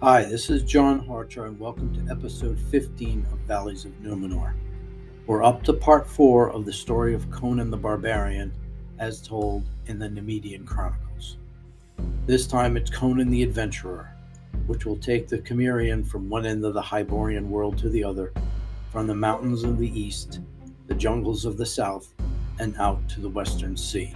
Hi, this is John Harcher, and welcome to episode 15 of Valleys of Numenor. We're up to part 4 of the story of Conan the Barbarian, as told in the Numidian Chronicles. This time it's Conan the Adventurer, which will take the Cimmerian from one end of the Hyborian world to the other, from the mountains of the east, the jungles of the south, and out to the western sea.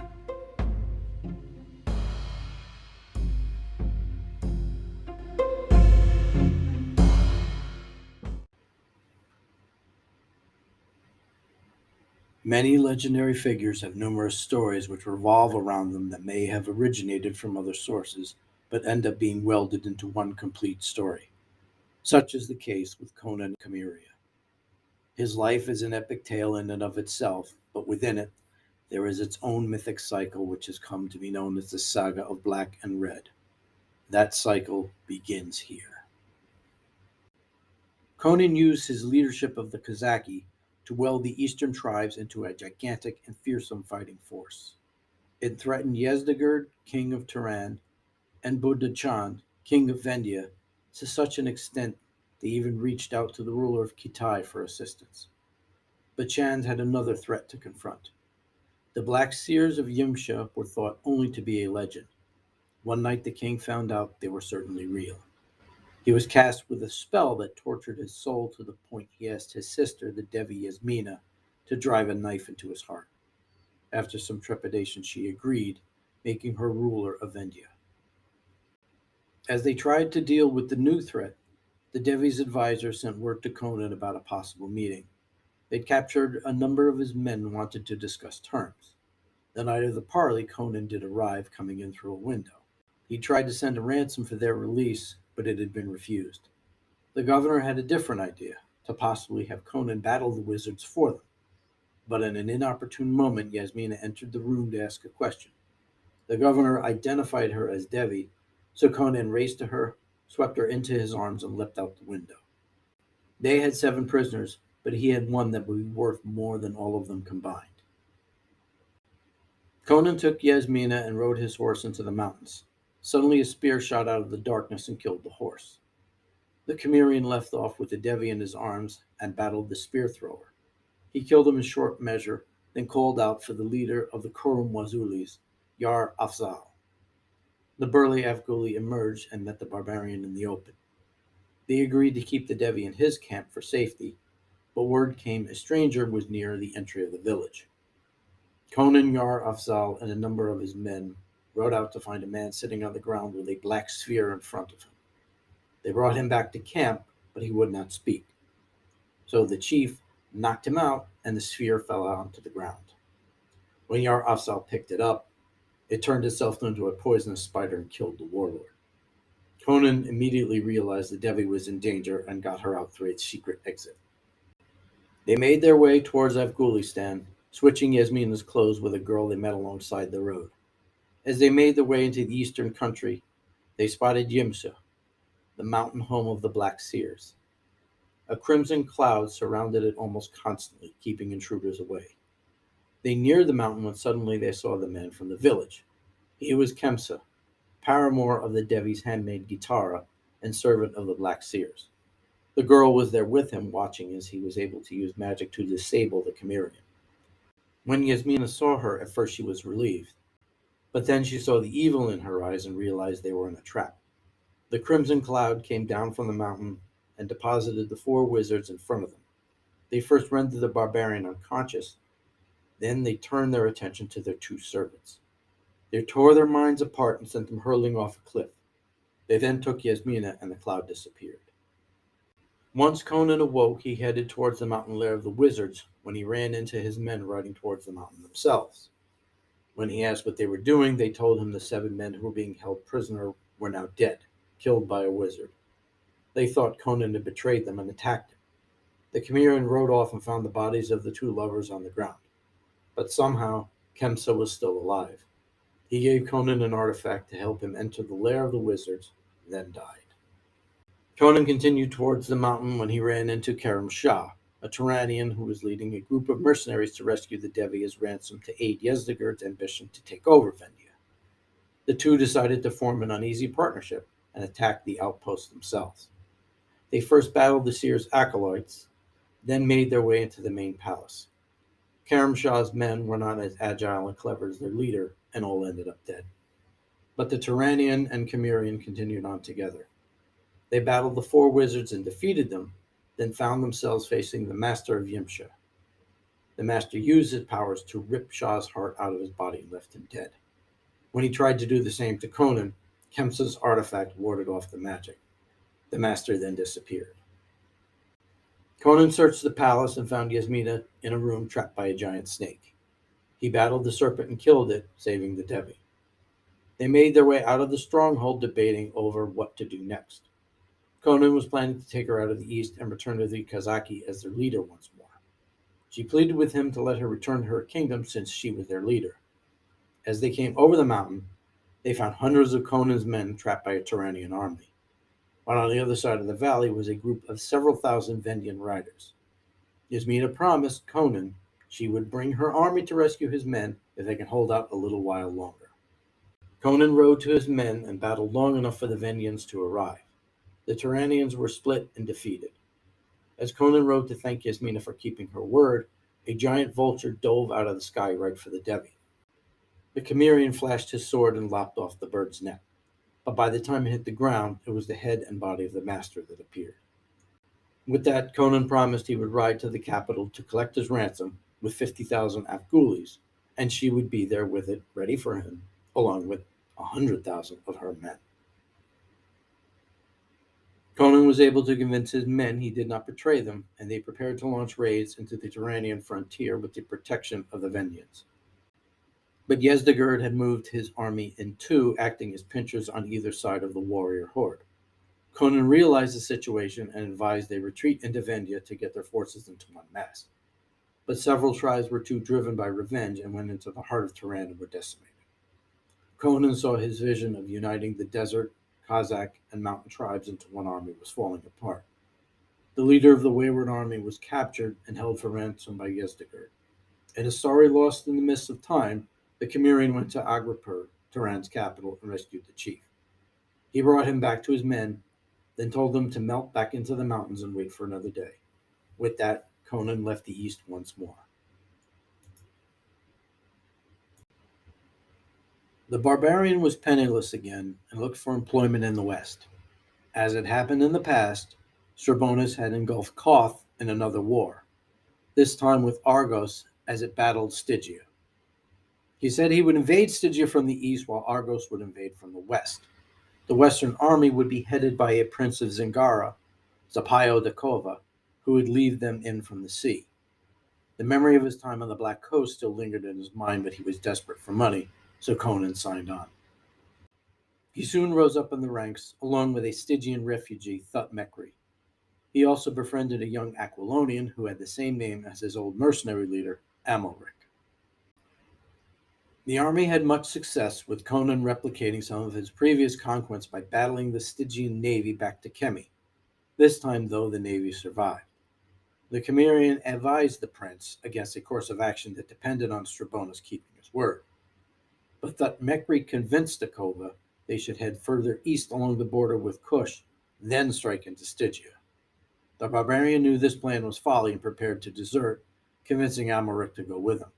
Many legendary figures have numerous stories which revolve around them that may have originated from other sources, but end up being welded into one complete story. Such is the case with Conan Cimmeria. His life is an epic tale in and of itself, but within it, there is its own mythic cycle which has come to be known as the Saga of Black and Red. That cycle begins here. Conan used his leadership of the Kazaki to weld the eastern tribes into a gigantic and fearsome fighting force. It threatened Yezdegerd, king of Turan, and Budachan, king of Vendia, to such an extent they even reached out to the ruler of Kitai for assistance. But Chand had another threat to confront. The Black Seers of Yimsha were thought only to be a legend. One night the king found out they were certainly real. He was cast with a spell that tortured his soul to the point he asked his sister, the Devi Yasmina, to drive a knife into his heart. After some trepidation, she agreed, making her ruler of Vendia. As they tried to deal with the new threat, the Devi's advisor sent word to Conan about a possible meeting. They'd captured a number of his men and wanted to discuss terms. The night of the parley, Conan did arrive, coming in through a window. He tried to send a ransom for their release, but it had been refused. The governor had a different idea, to possibly have Conan battle the wizards for them. But in an inopportune moment, Yasmina entered the room to ask a question. The governor identified her as Devi, so Conan raced to her, swept her into his arms, and leapt out the window. They had 7 prisoners, but he had one that would be worth more than all of them combined. Conan took Yasmina and rode his horse into the mountains. Suddenly a spear shot out of the darkness and killed the horse. The Cimmerian left off with the Devi in his arms and battled the spear thrower. He killed him in short measure, then called out for the leader of the Kurum Wazulis, Yar Afzal. The burly Afghuli emerged and met the barbarian in the open. They agreed to keep the Devi in his camp for safety, but word came a stranger was near the entry of the village. Conan, Yar Afzal, and a number of his men rode out to find a man sitting on the ground with a black sphere in front of him. They brought him back to camp, but he would not speak. So the chief knocked him out, and the sphere fell onto the ground. When Yar Afzal picked it up, it turned itself into a poisonous spider and killed the warlord. Conan immediately realized the Devi was in danger and got her out through its secret exit. They made their way towards Afghanistan, switching Yasmina's clothes with a girl they met alongside the road. As they made their way into the eastern country, they spotted Yimsha, the mountain home of the Black Seers. A crimson cloud surrounded it almost constantly, keeping intruders away. They neared the mountain when suddenly they saw the man from the village. He was Kemsa, paramour of the Devi's handmaid Gitara and servant of the Black Seers. The girl was there with him, watching as he was able to use magic to disable the Cimmerian. When Yasmina saw her, at first she was relieved, but then she saw the evil in her eyes and realized they were in a trap. The crimson cloud came down from the mountain and deposited the 4 wizards in front of them. They first rendered the barbarian unconscious, then they turned their attention to their 2 servants. They tore their minds apart and sent them hurling off a cliff. They then took Yasmina and the cloud disappeared. Once Conan awoke, he headed towards the mountain lair of the wizards when he ran into his men riding towards the mountain themselves. When he asked what they were doing, they told him the 7 men who were being held prisoner were now dead, killed by a wizard. They thought Conan had betrayed them and attacked him. The Cimmerian rode off and found the bodies of the 2 lovers on the ground. But somehow, Kemsa was still alive. He gave Conan an artifact to help him enter the lair of the wizards, then died. Conan continued towards the mountain when he ran into Karam Shah, a Turanian who was leading a group of mercenaries to rescue the Devi as ransom to aid Yezdegerd's ambition to take over Vendia. The 2 decided to form an uneasy partnership and attacked the outposts themselves. They first battled the seer's acolytes, then made their way into the main palace. Karam Shah's men were not as agile and clever as their leader, and all ended up dead. But the Turanian and Cimmerian continued on together. They battled the four wizards and defeated them, then found themselves facing the master of Yimsha. The master used his powers to rip Shah's heart out of his body and left him dead. When he tried to do the same to Conan, Kemsa's artifact warded off the magic. The master then disappeared. Conan searched the palace and found Yasmina in a room trapped by a giant snake. He battled the serpent and killed it, saving the Devi. They made their way out of the stronghold, debating over what to do next. Conan was planning to take her out of the east and return to the Kazaki as their leader once more. She pleaded with him to let her return to her kingdom since she was their leader. As they came over the mountain, they found hundreds of Conan's men trapped by a Turanian army, while on the other side of the valley was a group of several thousand Vendian riders. Yasmina promised Conan she would bring her army to rescue his men if they can hold out a little while longer. Conan rode to his men and battled long enough for the Vendians to arrive. The Turanians were split and defeated. As Conan rode to thank Yasmina for keeping her word, a giant vulture dove out of the sky right for the Devi. The Cimmerian flashed his sword and lopped off the bird's neck, but by the time it hit the ground, it was the head and body of the master that appeared. With that, Conan promised he would ride to the capital to collect his ransom with 50,000 Afghulis, and she would be there with it ready for him, along with 100,000 of her men. Conan was able to convince his men he did not betray them, and they prepared to launch raids into the Turanian frontier with the protection of the Vendians. But Yezdegerd had moved his army in two, acting as pinchers on either side of the warrior horde. Conan realized the situation and advised they retreat into Vendia to get their forces into one mass. But several tribes were too driven by revenge and went into the heart of Turan and were decimated. Conan saw his vision of uniting the desert, Kazakh, and mountain tribes into one army was falling apart. The leader of the wayward army was captured and held for ransom by Yezdegerd. In a sorry loss in the mists of time, the Cimmerian went to Agripur, Turan's capital, and rescued the chief. He brought him back to his men, then told them to melt back into the mountains and wait for another day. With that, Conan left the east once more. The barbarian was penniless again and looked for employment in the west. As had happened in the past, Strabonus had engulfed Koth in another war, this time with Argos as it battled Stygia. He said he would invade Stygia from the east while Argos would invade from the west. The western army would be headed by a prince of Zingara, Zapio da Cova, who would lead them in from the sea. The memory of his time on the Black Coast still lingered in his mind, but he was desperate for money, so Conan signed on. He soon rose up in the ranks, along with a Stygian refugee, Thutmekri. He also befriended a young Aquilonian who had the same name as his old mercenary leader, Amalric. The army had much success, with Conan replicating some of his previous conquests by battling the Stygian navy back to Kemi. This time, though, the navy survived. The Cimmerian advised the prince against a course of action that depended on Strabonus keeping his word. But Thutmekri convinced Dakova they should head further east along the border with Kush, then strike into Stygia. The barbarian knew this plan was folly and prepared to desert, convincing Amalric to go with him.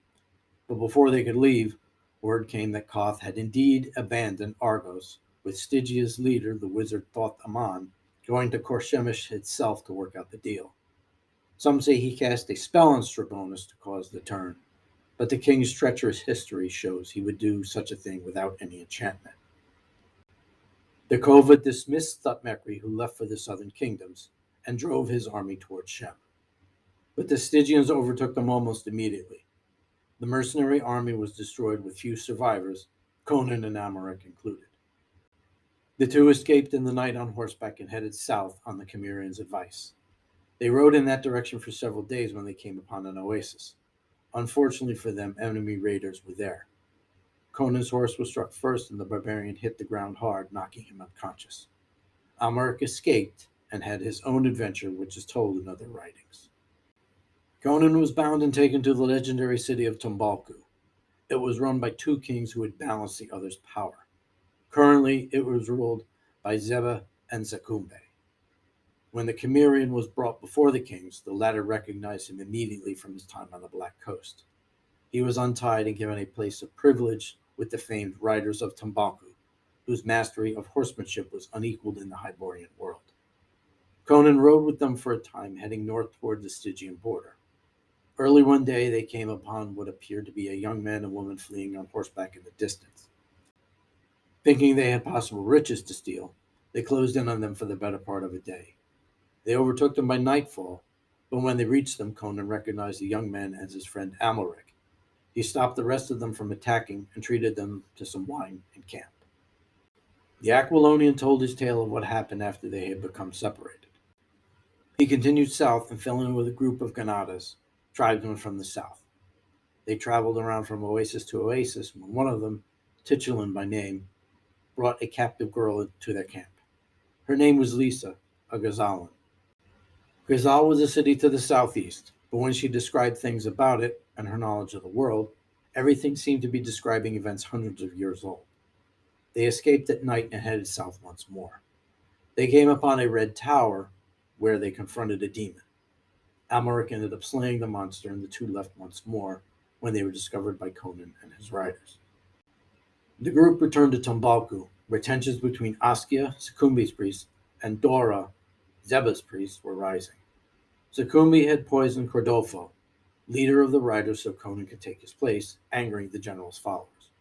But before they could leave, word came that Koth had indeed abandoned Argos, with Stygia's leader, the wizard Thoth Amon, going to Korshemish itself to work out the deal. Some say he cast a spell on Strabonus to cause the turn, but the king's treacherous history shows he would do such a thing without any enchantment. Dakova dismissed Thutmekri, who left for the southern kingdoms, and drove his army towards Shem. But the Stygians overtook them almost immediately. The mercenary army was destroyed with few survivors, Conan and Amalric included. The two escaped in the night on horseback and headed south on the Cimmerians' advice. They rode in that direction for several days when they came upon an oasis. Unfortunately for them, enemy raiders were there. Conan's horse was struck first, and the barbarian hit the ground hard, knocking him unconscious. Amalric escaped and had his own adventure, which is told in other writings. Conan was bound and taken to the legendary city of Tumbalku. It was run by two kings who had balanced the other's power. Currently, it was ruled by Zeba and Zakumbe. When the Cimmerian was brought before the kings, the latter recognized him immediately from his time on the Black Coast. He was untied and given a place of privilege with the famed riders of Tumbaku, whose mastery of horsemanship was unequaled in the Hyborian world. Conan rode with them for a time, heading north toward the Stygian border. Early one day, they came upon what appeared to be a young man and woman fleeing on horseback in the distance. Thinking they had possible riches to steal, they closed in on them for the better part of a day. They overtook them by nightfall, but when they reached them, Conan recognized the young man as his friend Amalric. He stopped the rest of them from attacking and treated them to some wine in camp. The Aquilonian told his tale of what happened after they had become separated. He continued south and fell in with a group of Ganadas, tribesmen from the south. They traveled around from oasis to oasis when one of them, Titulan by name, brought a captive girl to their camp. Her name was Lisa, a Gazalan. Gazal was a city to the southeast, but when she described things about it and her knowledge of the world, everything seemed to be describing events hundreds of years old. They escaped at night and headed south once more. They came upon a red tower where they confronted a demon. Amalric ended up slaying the monster, and the two left once more when they were discovered by Conan and his riders. The group returned to Tumbalku, where tensions between Askia, Sukumbi's priest, and Dora, Zeba's priest, were rising. Sukumbi had poisoned Cordofo, leader of the riders, so Conan could take his place, angering the general's followers.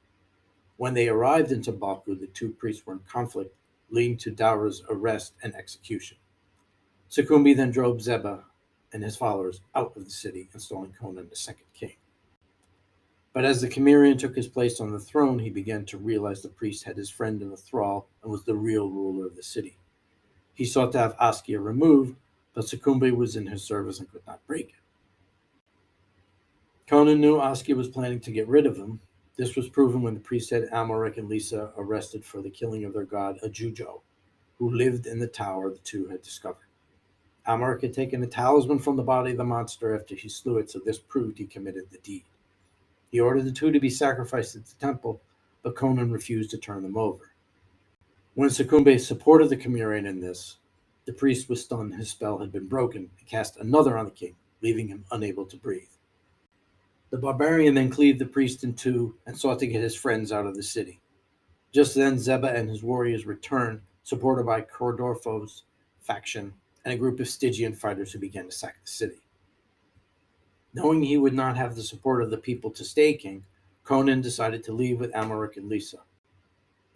When they arrived in Tumbalku, the two priests were in conflict, leading to Daura's arrest and execution. Sukumbi then drove Zeba and his followers out of the city, installing Conan as second king. But as the Cimmerian took his place on the throne, he began to realize the priest had his friend in a thrall and was the real ruler of the city. He sought to have Askia removed, but Sukumbi was in his service and could not break it. Conan knew Askia was planning to get rid of him. This was proven when the priest had Amalric and Lisa arrested for the killing of their god Ajujo, who lived in the tower the two had discovered. Amalric had taken a talisman from the body of the monster after he slew it, so this proved he committed the deed. He ordered the two to be sacrificed at the temple, but Conan refused to turn them over. When Sukumbe supported the Cimmerian in this, the priest was stunned his spell had been broken and cast another on the king, leaving him unable to breathe. The barbarian then cleaved the priest in two and sought to get his friends out of the city. Just then Zeba and his warriors returned, supported by Cordorfo's faction and a group of Stygian fighters who began to sack the city. Knowing he would not have the support of the people to stay king, Conan decided to leave with Amalric and Lisa.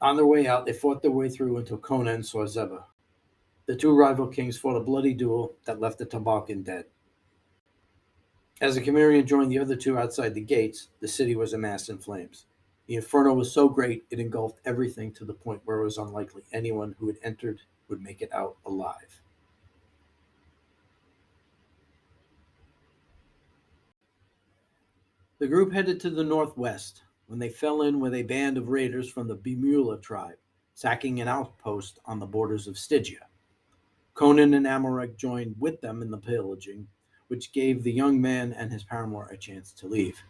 On their way out, they fought their way through until Conan saw Zeba. The two rival kings fought a bloody duel that left the Tumbalkan dead. As the Cimmerian joined the other two outside the gates, the city was amassed in flames. The inferno was so great it engulfed everything to the point where it was unlikely anyone who had entered would make it out alive. The group headed to the northwest when they fell in with a band of raiders from the Bimula tribe, sacking an outpost on the borders of Stygia. Conan and Amalric joined with them in the pillaging, which gave the young man and his paramour a chance to leave.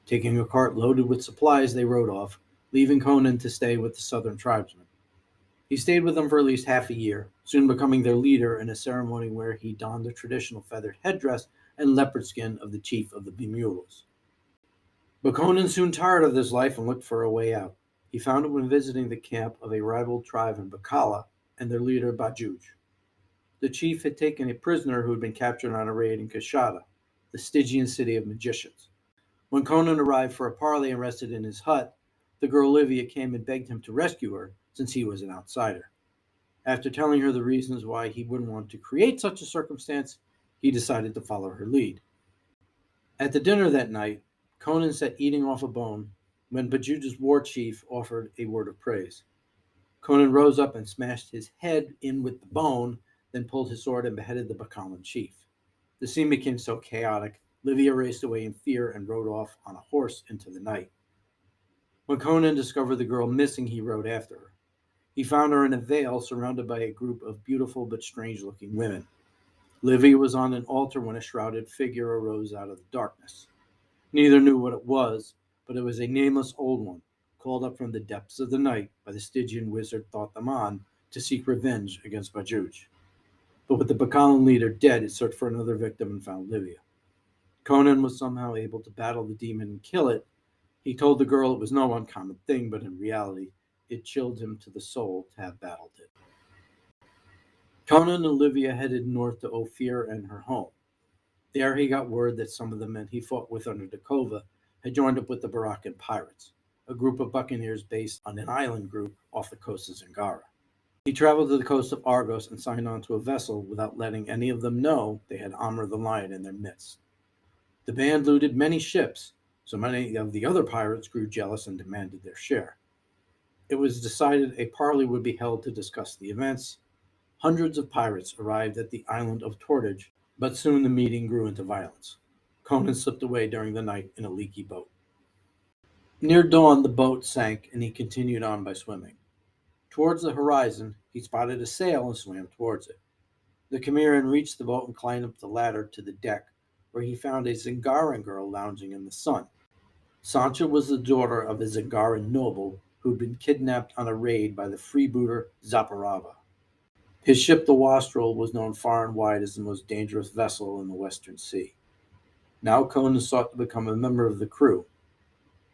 Taking a cart loaded with supplies, they rode off, leaving Conan to stay with the southern tribesmen. He stayed with them for at least half a year, soon becoming their leader in a ceremony where he donned the traditional feathered headdress and leopard skin of the chief of the Bimulas. But Conan soon tired of this life and looked for a way out. He found it when visiting the camp of a rival tribe in Bacala and their leader Bajuj. The chief had taken a prisoner who had been captured on a raid in Kashada, the Stygian city of magicians. When Conan arrived for a parley and rested in his hut, the girl Livia came and begged him to rescue her, since he was an outsider. After telling her the reasons why he wouldn't want to create such a circumstance, he decided to follow her lead. At the dinner that night, Conan sat eating off a bone when Bajuj's war chief offered a word of praise. Conan rose up and smashed his head in with the bone, then pulled his sword and beheaded the Bacalan chief. The scene became so chaotic, Livia raced away in fear and rode off on a horse into the night. When Conan discovered the girl missing, he rode after her. He found her in a vale surrounded by a group of beautiful but strange-looking women. Livia was on an altar when a shrouded figure arose out of the darkness. Neither knew what it was, but it was a nameless old one, called up from the depths of the night by the Stygian wizard Thoth-Amon to seek revenge against Bajuj. But with the Bacallan leader dead, it searched for another victim and found Livia. Conan was somehow able to battle the demon and kill it. He told the girl it was no uncommon thing, but in reality, it chilled him to the soul to have battled it. Conan and Livia headed north to Ophir and her home. There he got word that some of the men he fought with under Dakova had joined up with the Barachan pirates, a group of buccaneers based on an island group off the coast of Zingara. He traveled to the coast of Argos and signed on to a vessel without letting any of them know they had Amr the Lion in their midst. The band looted many ships, so many of the other pirates grew jealous and demanded their share. It was decided a parley would be held to discuss the events. Hundreds of pirates arrived at the island of Tortage, but soon the meeting grew into violence. Conan slipped away during the night in a leaky boat. Near dawn, the boat sank and he continued on by swimming. Towards the horizon, he spotted a sail and swam towards it. The Cimmerian reached the boat and climbed up the ladder to the deck, where he found a Zingaran girl lounging in the sun. Sancha was the daughter of a Zingaran noble who had been kidnapped on a raid by the freebooter Zaporava. His ship, the Wastrel, was known far and wide as the most dangerous vessel in the Western Sea. Now Conan sought to become a member of the crew.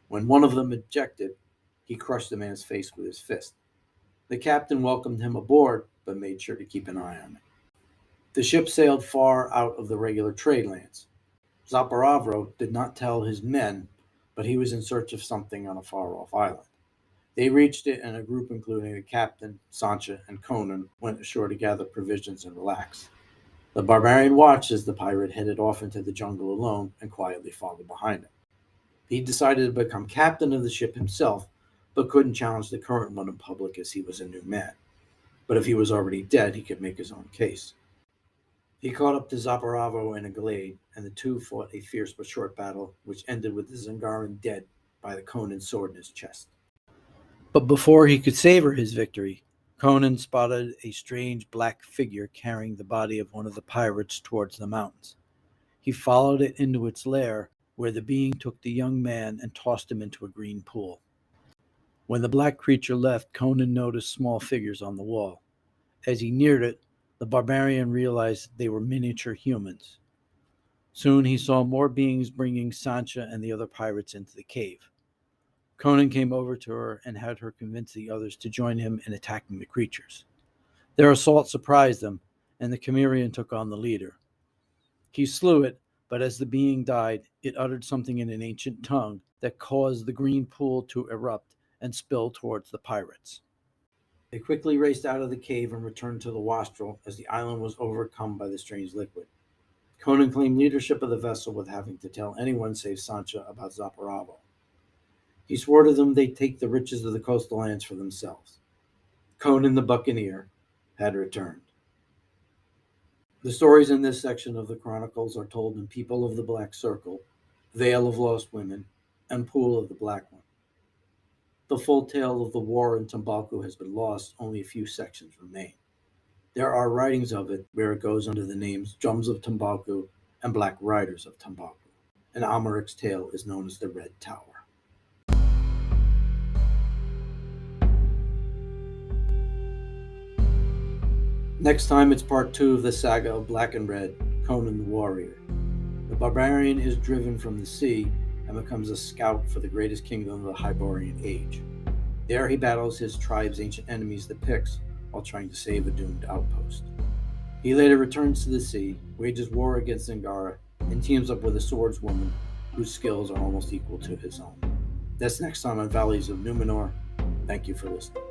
When one of them objected, he crushed the man's face with his fist. The captain welcomed him aboard, but made sure to keep an eye on him. The ship sailed far out of the regular trade lanes. Zaporavro did not tell his men, but he was in search of something on a far-off island. They reached it, and a group including the captain, Sancha, and Conan went ashore to gather provisions and relax. The barbarian watched as the pirate headed off into the jungle alone and quietly followed behind him. He decided to become captain of the ship himself, but couldn't challenge the current one in public as he was a new man. But if he was already dead, he could make his own case. He caught up to Zaporavo in a glade, and the two fought a fierce but short battle, which ended with the Zingaran dead by the Conan's sword in his chest. But before he could savor his victory, Conan spotted a strange black figure carrying the body of one of the pirates towards the mountains. He followed it into its lair, where the being took the young man and tossed him into a green pool. When the black creature left, Conan noticed small figures on the wall. As he neared it, the barbarian realized they were miniature humans. Soon he saw more beings bringing Sancha and the other pirates into the cave. Conan came over to her and had her convince the others to join him in attacking the creatures. Their assault surprised them, and the Cimmerian took on the leader. He slew it, but as the being died, it uttered something in an ancient tongue that caused the green pool to erupt and spill towards the pirates. They quickly raced out of the cave and returned to the Wastrel as the island was overcome by the strange liquid. Conan claimed leadership of the vessel with having to tell anyone save Sancha about Zaporavo. He swore to them they'd take the riches of the coastal lands for themselves. Conan the buccaneer had returned. The stories in this section of the Chronicles are told in People of the Black Circle, Vale of Lost Women, and Pool of the Black One. The full tale of the war in Tumbalku has been lost, only a few sections remain. There are writings of it where it goes under the names Drums of Tumbalku and Black Riders of Tumbalku, and Amalric's tale is known as the Red Tower. Next time it's part 2 of the Saga of Black and Red, Conan the Warrior. The barbarian is driven from the sea and becomes a scout for the greatest kingdom of the Hyborian Age. There he battles his tribe's ancient enemies, the Picts, while trying to save a doomed outpost. He later returns to the sea, wages war against Zingara, and teams up with a swordswoman whose skills are almost equal to his own. That's next time on Valleys of Numenor. Thank you for listening.